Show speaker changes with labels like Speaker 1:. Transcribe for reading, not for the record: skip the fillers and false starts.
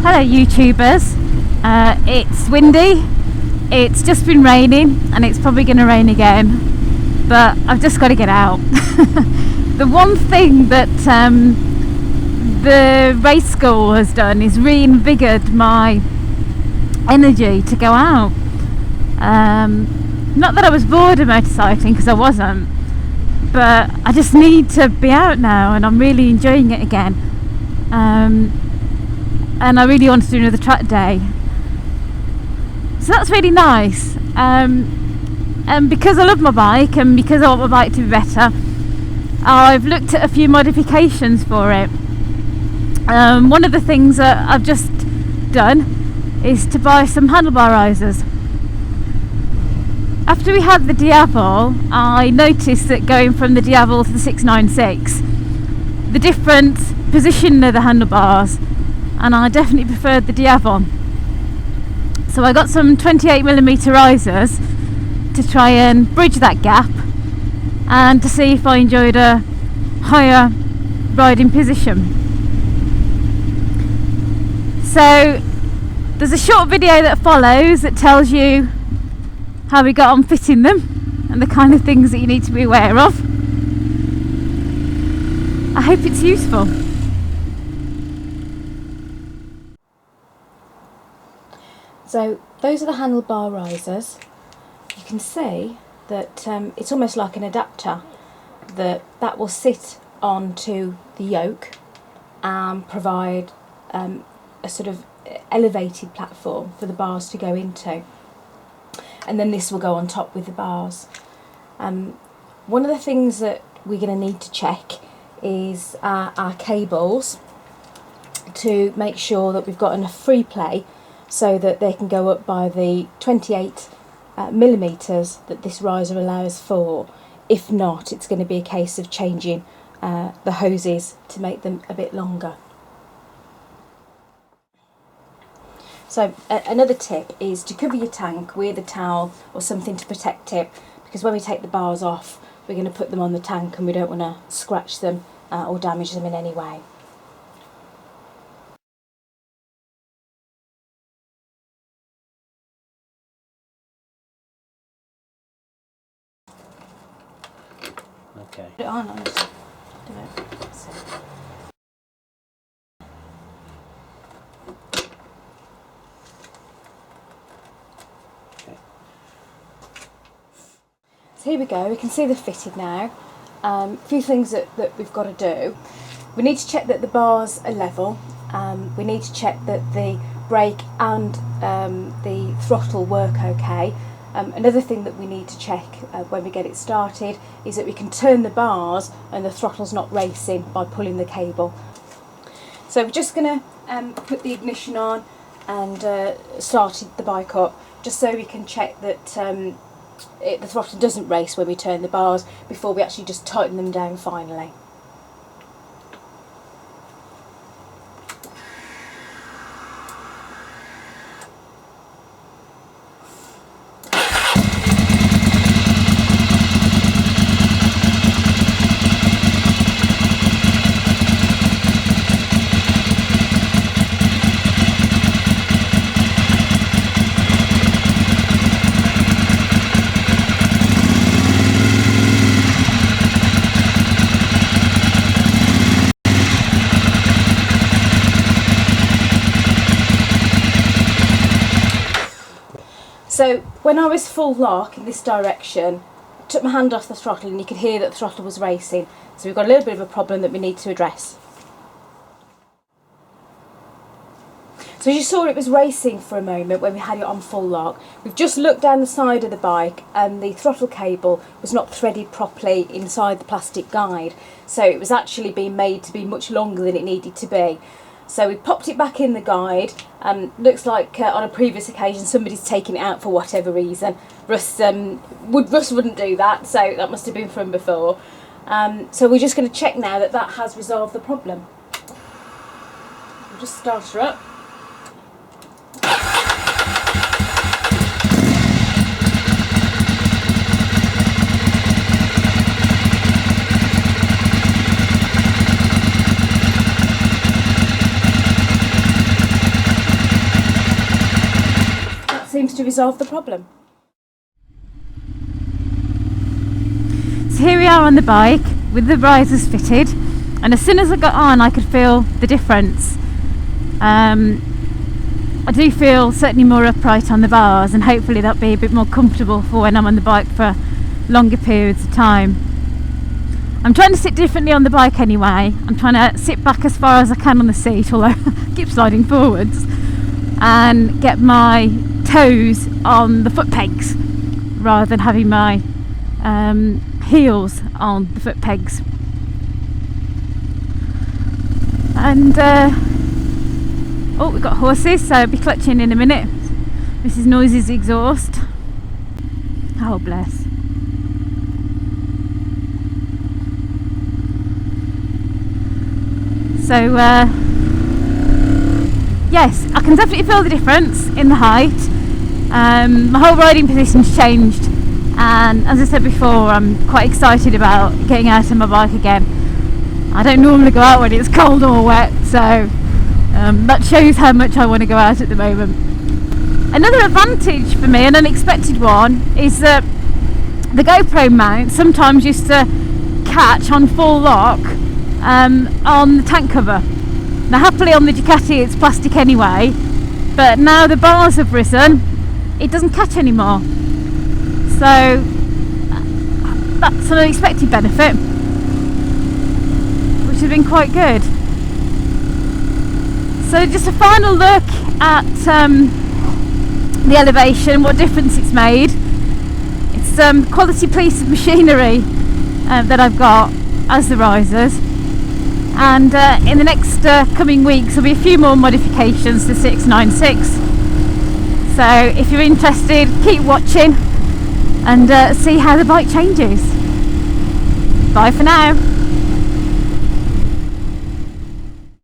Speaker 1: Hello YouTubers, it's windy, it's just been raining and it's probably going to rain again, but I've just got to get out. The one thing that the race school has done is reinvigorated my energy to go out. Not that I was bored of motorcycling, because I wasn't, but I just need to be out now and I'm really enjoying it again. And I really want to do another track day, so that's really nice. And because I love my bike and because I want my bike to be better, I've looked at a few modifications for it. One of the things that I've just done is to buy some handlebar risers. After we had the Diavel, I noticed that going from the Diavel to the 696, the different position of the handlebars, and I definitely preferred the Diavel. So I got some 28mm risers to try and bridge that gap and to see if I enjoyed a higher riding position. So there's a short video that follows that tells you how we got on fitting them and the kind of things that you need to be aware of. I hope it's useful.
Speaker 2: So those are the handlebar risers. You can see that it's almost like an adapter that will sit onto the yoke and provide a sort of elevated platform for the bars to go into, and then this will go on top with the bars. One of the things that we're going to need to check is our cables, to make sure that we've got enough free play so that they can go up by the 28mm that this riser allows for. If not, it's going to be a case of changing the hoses to make them a bit longer. So another tip is to cover your tank with a towel or something to protect it, because when we take the bars off, we're going to put them on the tank and we don't want to scratch them or damage them in any way.
Speaker 3: Okay.
Speaker 2: Put it on, I'll just do it. So here we go, we can see the fitted now. A few things that we've got to do. We need to check that the bars are level. We need to check that the brake and the throttle work okay. Another thing that we need to check when we get it started is that we can turn the bars and the throttle's not racing by pulling the cable. So we're just going to put the ignition on and start the bike up, just so we can check that the throttle doesn't race when we turn the bars, before we actually just tighten them down finally. So when I was full lock in this direction, I took my hand off the throttle and you could hear that the throttle was racing. So we've got a little bit of a problem that we need to address. So as you saw, it was racing for a moment when we had it on full lock. We've just looked down the side of the bike and the throttle cable was not threaded properly inside the plastic guide. So it was actually being made to be much longer than it needed to be. So we popped it back in the guide, and looks like on a previous occasion somebody's taken it out for whatever reason. Russ wouldn't do that, so that must have been from before. So we're just going to check now that that has resolved the problem. We'll just start her up. to resolve the problem.
Speaker 1: So here we are on the bike with the risers fitted, and as soon as I got on I could feel the difference. I do feel certainly more upright on the bars, and hopefully that'll be a bit more comfortable for when I'm on the bike for longer periods of time. I'm trying to sit differently on the bike anyway. I'm trying to sit back as far as I can on the seat, although I keep sliding forwards, and get my toes on the foot pegs rather than having my heels on the foot pegs. And oh, we've got horses, so I'll be clutching in a minute. This is Noise's exhaust. Oh, bless. So yes, I can definitely feel the difference in the height. My whole riding position's changed, and as I said before, I'm quite excited about getting out on my bike again. I don't normally go out when it's cold or wet, so that shows how much I want to go out at the moment. Another advantage for me, an unexpected one, is that the GoPro mount sometimes used to catch on full lock on the tank cover. Now happily on the Ducati it's plastic anyway, but now the bars have risen, it doesn't catch anymore. So that's an unexpected benefit, which has been quite good. So just a final look at the elevation, what difference it's made. It's quality piece of machinery that I've got as the risers, and in the next coming weeks there'll be a few more modifications to 696. So if you're interested, keep watching and see how the bike changes. Bye for now.